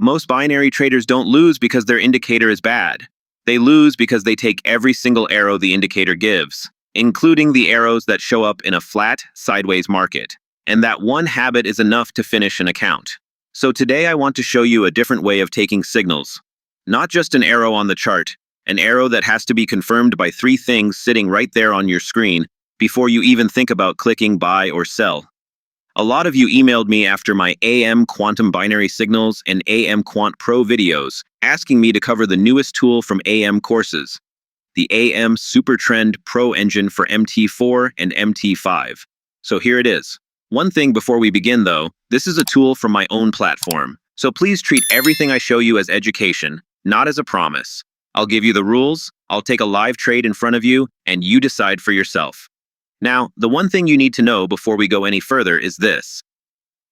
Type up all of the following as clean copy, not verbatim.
Most binary traders don't lose because their indicator is bad. They lose because they take every single arrow the indicator gives, including the arrows that show up in a flat, sideways market. And that one habit is enough to finish an account. So today I want to show you a different way of taking signals. Not just an arrow on the chart, an arrow that has to be confirmed by three things sitting right there on your screen before you even think about clicking buy or sell. A lot of you emailed me after my AM Quantum Binary Signals and AM Quant Pro videos, asking me to cover the newest tool from AM courses, the AM SuperTrend PRO Engine for MT4 and MT5. So here it is. One thing before we begin though, this is a tool from my own platform, so please treat everything I show you as education, not as a promise. I'll give you the rules, I'll take a live trade in front of you, and you decide for yourself. Now, the one thing you need to know before we go any further is this.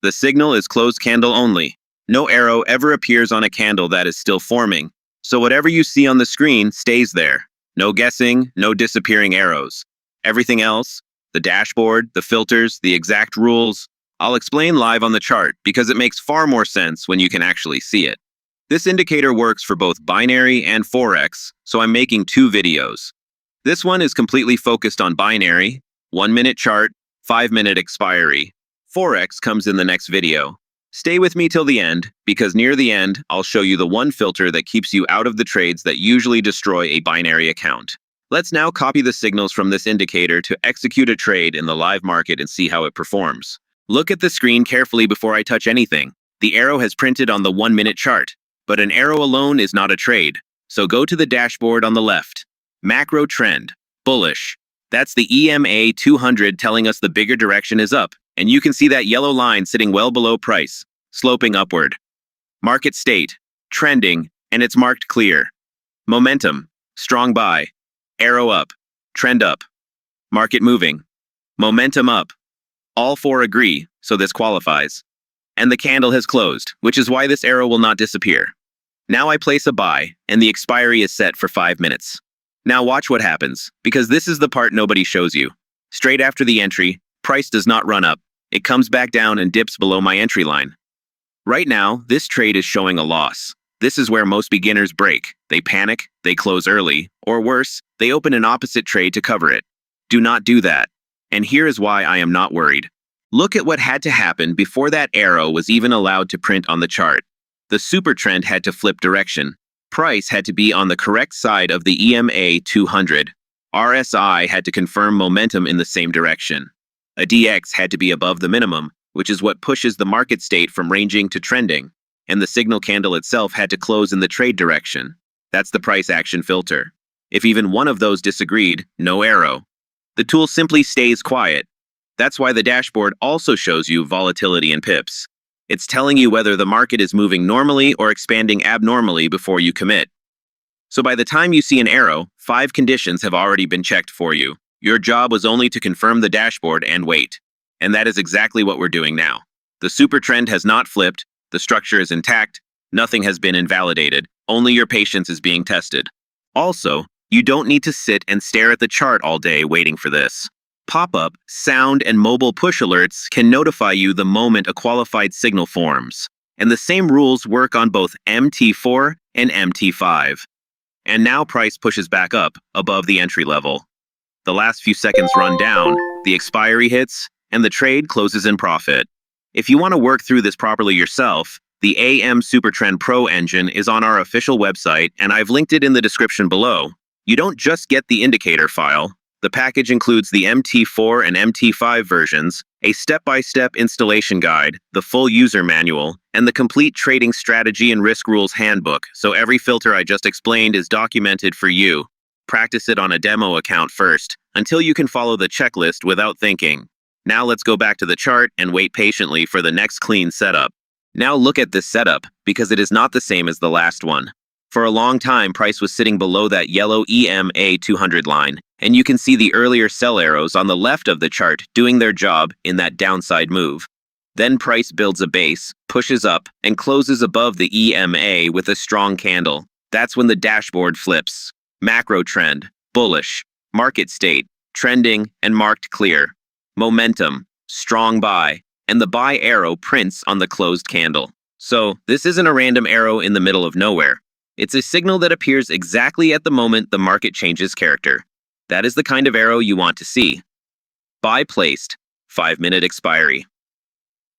The signal is closed candle only. No arrow ever appears on a candle that is still forming, so whatever you see on the screen stays there. No guessing, no disappearing arrows. Everything else, the dashboard, the filters, the exact rules, I'll explain live on the chart because it makes far more sense when you can actually see it. This indicator works for both binary and Forex, so I'm making two videos. This one is completely focused on binary, 1-minute chart, 5-minute expiry. Forex comes in the next video. Stay with me till the end, because near the end, I'll show you the one filter that keeps you out of the trades that usually destroy a binary account. Let's now copy the signals from this indicator to execute a trade in the live market and see how it performs. Look at the screen carefully before I touch anything. The arrow has printed on the 1-minute chart, but an arrow alone is not a trade. So go to the dashboard on the left. Macro trend, bullish. That's the EMA 200 telling us the bigger direction is up, and you can see that yellow line sitting well below price, sloping upward. Market state, trending, and it's marked clear. Momentum, strong buy. Arrow up, trend up. Market moving. Momentum up. All four agree, so this qualifies. And the candle has closed, which is why this arrow will not disappear. Now I place a buy, and the expiry is set for 5 minutes. Now watch what happens, because this is the part nobody shows you. Straight after the entry, price does not run up. It comes back down and dips below my entry line. Right now, this trade is showing a loss. This is where most beginners break. They panic, they close early, or worse, they open an opposite trade to cover it. Do not do that. And here is why I am not worried. Look at what had to happen before that arrow was even allowed to print on the chart. The supertrend had to flip direction. Price had to be on the correct side of the EMA 200. RSI had to confirm momentum in the same direction. A DX had to be above the minimum, which is what pushes the market state from ranging to trending. And the signal candle itself had to close in the trade direction. That's the price action filter. If even one of those disagreed, no arrow. The tool simply stays quiet. That's why the dashboard also shows you volatility and pips. It's telling you whether the market is moving normally or expanding abnormally before you commit. So by the time you see an arrow, 5 conditions have already been checked for you. Your job was only to confirm the dashboard and wait. And that is exactly what we're doing now. The super trend has not flipped, the structure is intact, nothing has been invalidated, only your patience is being tested. Also, you don't need to sit and stare at the chart all day waiting for this. Pop-up, sound, and mobile push alerts can notify you the moment a qualified signal forms. And the same rules work on both MT4 and MT5. And now price pushes back up, above the entry level. The last few seconds run down, the expiry hits, and the trade closes in profit. If you want to work through this properly yourself, the AM SuperTrend PRO Engine is on our official website, and I've linked it in the description below. You don't just get the indicator file. The package includes the MT4 and MT5 versions, a step-by-step installation guide, the full user manual, and the complete trading strategy and risk rules handbook, so every filter I just explained is documented for you. Practice it on a demo account first, until you can follow the checklist without thinking. Now let's go back to the chart and wait patiently for the next clean setup. Now look at this setup, because it is not the same as the last one. For a long time, price was sitting below that yellow EMA 200 line, and you can see the earlier sell arrows on the left of the chart doing their job in that downside move. Then price builds a base, pushes up, and closes above the EMA with a strong candle. That's when the dashboard flips. Macro trend, bullish, market state, trending, and marked clear. Momentum, strong buy, and the buy arrow prints on the closed candle. So, this isn't a random arrow in the middle of nowhere. It's a signal that appears exactly at the moment the market changes character. That is the kind of arrow you want to see. Buy placed, 5-minute expiry.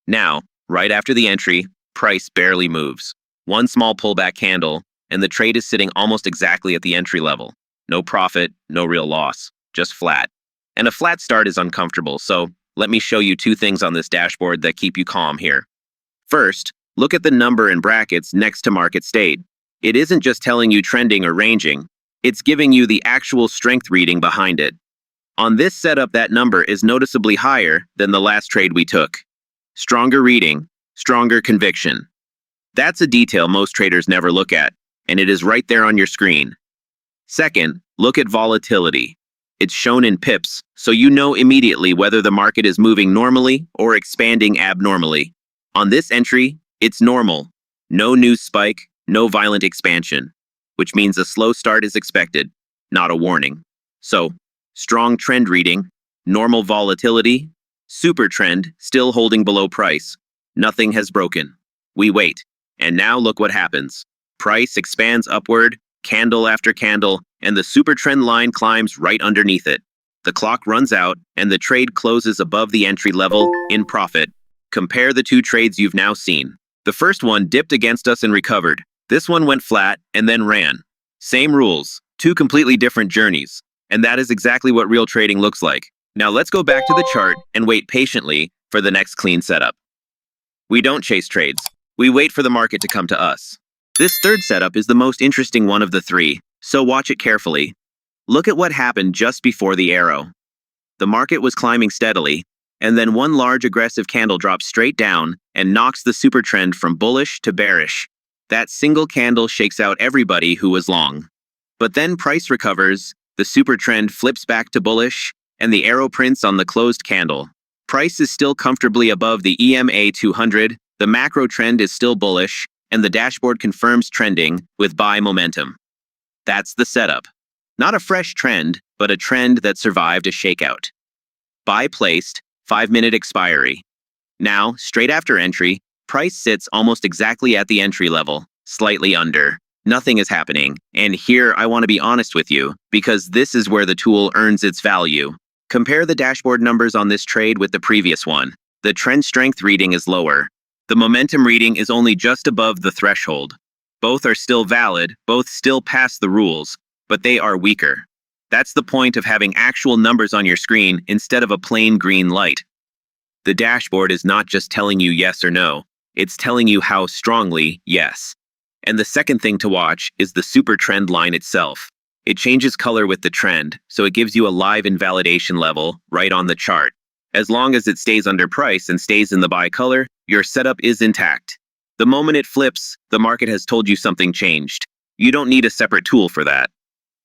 Now, right after the entry, price barely moves. One small pullback candle, and the trade is sitting almost exactly at the entry level. No profit, no real loss, just flat. And a flat start is uncomfortable, so let me show you two things on this dashboard that keep you calm here. First, look at the number in brackets next to market state. It isn't just telling you trending or ranging, it's giving you the actual strength reading behind it. On this setup, that number is noticeably higher than the last trade we took. Stronger reading, stronger conviction. That's a detail most traders never look at, and it is right there on your screen. Second, look at volatility. It's shown in pips, so you know immediately whether the market is moving normally or expanding abnormally. On this entry, it's normal. No news spike, no violent expansion, which means a slow start is expected, not a warning. So, strong trend reading, normal volatility, super trend still holding below price. Nothing has broken. We wait. And now look what happens. Price expands upward, candle after candle, and the super trend line climbs right underneath it. The clock runs out, and the trade closes above the entry level, in profit. Compare the two trades you've now seen. The first one dipped against us and recovered. This one went flat and then ran. Same rules, two completely different journeys. And that is exactly what real trading looks like. Now let's go back to the chart and wait patiently for the next clean setup. We don't chase trades. We wait for the market to come to us. This third setup is the most interesting one of the three, so watch it carefully. Look at what happened just before the arrow. The market was climbing steadily, and then one large aggressive candle drops straight down and knocks the super trend from bullish to bearish. That single candle shakes out everybody who was long. But then price recovers, the super trend flips back to bullish, and the arrow prints on the closed candle. Price is still comfortably above the EMA 200, the macro trend is still bullish, and the dashboard confirms trending with buy momentum. That's the setup. Not a fresh trend, but a trend that survived a shakeout. Buy placed, 5-minute expiry. Now, straight after entry, price sits almost exactly at the entry level, slightly under. Nothing is happening, and here I want to be honest with you, because this is where the tool earns its value. Compare the dashboard numbers on this trade with the previous one. The trend strength reading is lower. The momentum reading is only just above the threshold. Both are still valid, both still pass the rules, but they are weaker. That's the point of having actual numbers on your screen instead of a plain green light. The dashboard is not just telling you yes or no, it's telling you how strongly yes. And the second thing to watch is the super trend line itself. It changes color with the trend, so it gives you a live invalidation level right on the chart. As long as it stays under price and stays in the buy color, your setup is intact. The moment it flips, the market has told you something changed. You don't need a separate tool for that.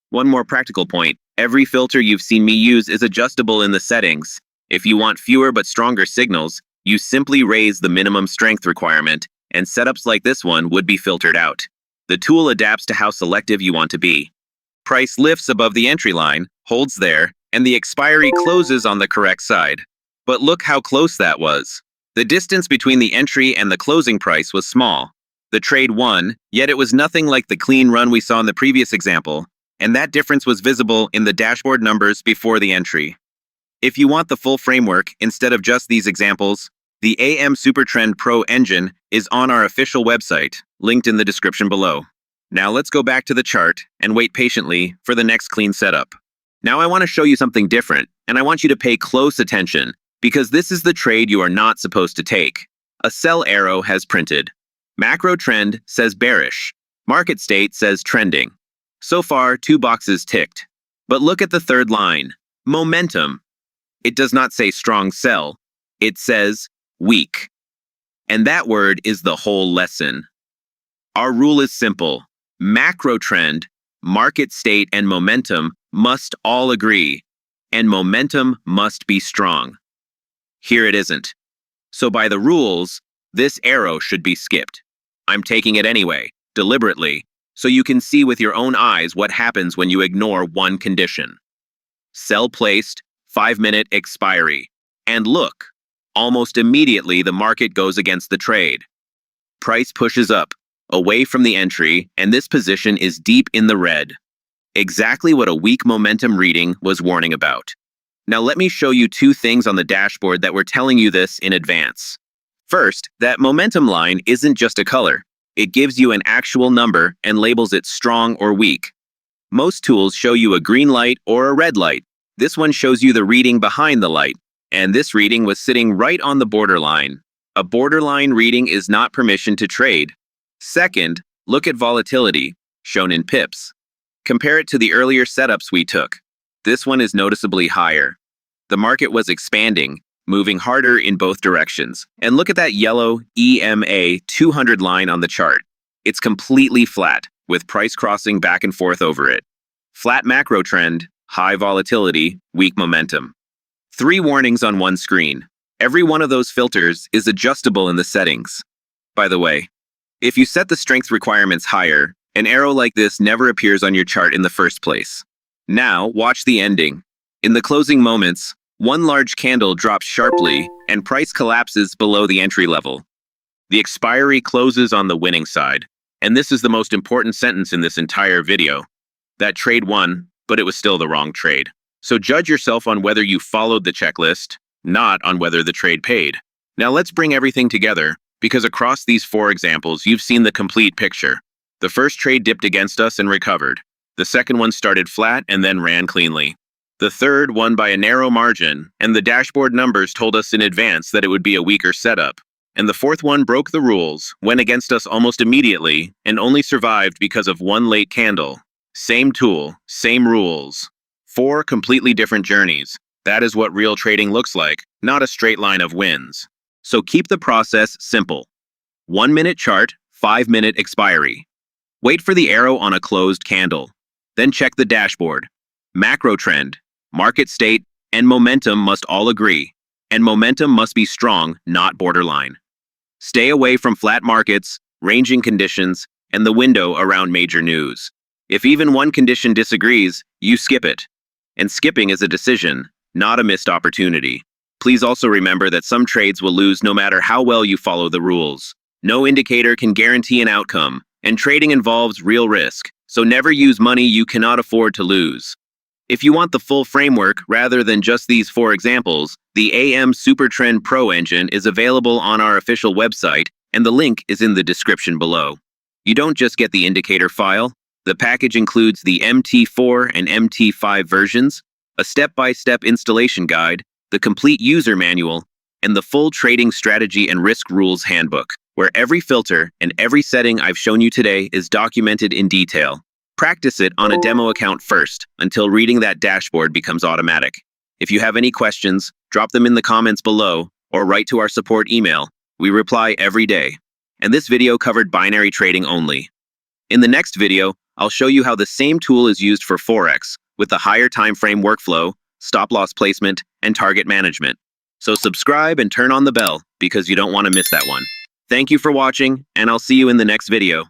One more practical point, every filter you've seen me use is adjustable in the settings. If you want fewer but stronger signals, you simply raise the minimum strength requirement, and setups like this one would be filtered out. The tool adapts to how selective you want to be. Price lifts above the entry line, holds there, and the expiry closes on the correct side. But look how close that was. The distance between the entry and the closing price was small. The trade won, yet it was nothing like the clean run we saw in the previous example, and that difference was visible in the dashboard numbers before the entry. If you want the full framework instead of just these examples, the AM SuperTrend PRO Engine is on our official website, linked in the description below. Now let's go back to the chart and wait patiently for the next clean setup. Now I want to show you something different, and I want you to pay close attention, because this is the trade you are not supposed to take. A sell arrow has printed. Macro trend says bearish. Market state says trending. So far, 2 boxes ticked. But look at the third line. Momentum. It does not say strong sell. It says weak. And that word is the whole lesson. Our rule is simple. Macro trend, market state, and momentum must all agree, and momentum must be strong. Here it isn't. So by the rules, this arrow should be skipped. I'm taking it anyway, deliberately, so you can see with your own eyes what happens when you ignore one condition. Sell placed, 5-minute expiry. And look, almost immediately the market goes against the trade. Price pushes up, away from the entry, and this position is deep in the red. Exactly what a weak momentum reading was warning about. Now let me show you two things on the dashboard that were telling you this in advance. First, that momentum line isn't just a color. It gives you an actual number and labels it strong or weak. Most tools show you a green light or a red light. This one shows you the reading behind the light, and this reading was sitting right on the borderline. A borderline reading is not permission to trade. Second, look at volatility, shown in pips. Compare it to the earlier setups we took. This one is noticeably higher. The market was expanding, moving harder in both directions. And look at that yellow EMA 200 line on the chart. It's completely flat, with price crossing back and forth over it. Flat macro trend, high volatility, weak momentum. 3 warnings on one screen. Every one of those filters is adjustable in the settings. By the way, if you set the strength requirements higher, an arrow like this never appears on your chart in the first place. Now, watch the ending. In the closing moments, one large candle drops sharply and price collapses below the entry level. The expiry closes on the winning side, and this is the most important sentence in this entire video. That trade won, but it was still the wrong trade. So judge yourself on whether you followed the checklist, not on whether the trade paid. Now let's bring everything together, because across these 4 examples, you've seen the complete picture. The first trade dipped against us and recovered. The second one started flat and then ran cleanly. The third won by a narrow margin, and the dashboard numbers told us in advance that it would be a weaker setup. And the fourth one broke the rules, went against us almost immediately, and only survived because of one late candle. Same tool, same rules. 4 completely different journeys. That is what real trading looks like, not a straight line of wins. So keep the process simple. 1-minute chart, 5-minute expiry. Wait for the arrow on a closed candle. Then check the dashboard. Macro trend, market state, and momentum must all agree. And momentum must be strong, not borderline. Stay away from flat markets, ranging conditions, and the window around major news. If even one condition disagrees, you skip it. And skipping is a decision, not a missed opportunity. Please also remember that some trades will lose no matter how well you follow the rules. No indicator can guarantee an outcome, and trading involves real risk, so never use money you cannot afford to lose. If you want the full framework rather than just these 4 examples, the AM SuperTrend PRO Engine is available on our official website, and the link is in the description below. You don't just get the indicator file. The package includes the MT4 and MT5 versions, a step-by-step installation guide, the complete user manual, and the full trading strategy and risk rules handbook, where every filter and every setting I've shown you today is documented in detail. Practice it on a demo account first, until reading that dashboard becomes automatic. If you have any questions, drop them in the comments below, or write to our support email. We reply every day. And this video covered binary trading only. In the next video, I'll show you how the same tool is used for Forex, with the higher time frame workflow, stop-loss placement, and target management. So subscribe and turn on the bell, because you don't want to miss that one. Thank you for watching, and I'll see you in the next video.